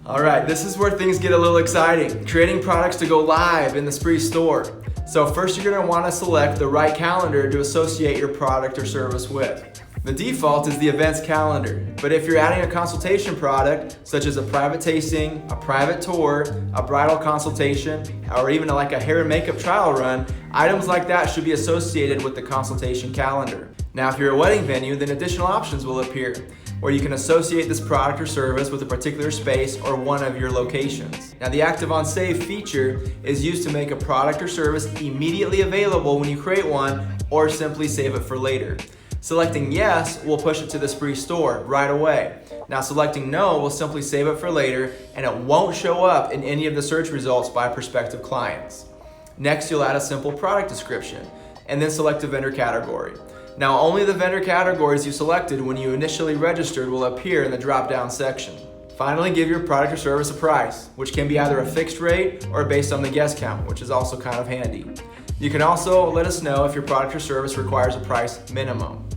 All right, this is where things get a little exciting. Creating products to go live in the Spree store. So first you're gonna wanna select the right calendar to associate your product or service with. The default is the events calendar, but if you're adding a consultation product, such as a private tasting, a private tour, a bridal consultation, or even like a hair and makeup trial run, items like that should be associated with the consultation calendar. Now, if you're a wedding venue, then additional options will appear, where you can associate this product or service with a particular space or one of your locations. Now, the Active on Save feature is used to make a product or service immediately available when you create one, or simply save it for later. Selecting yes will push it to the Spree store right away. Now, selecting no will simply save it for later, and it won't show up in any of the search results by prospective clients. Next, you'll add a simple product description and then select a vendor category. Now, only the vendor categories you selected when you initially registered will appear in the drop-down section. Finally, give your product or service a price, which can be either a fixed rate or based on the guest count, which is also kind of handy. You can also let us know if your product or service requires a price minimum.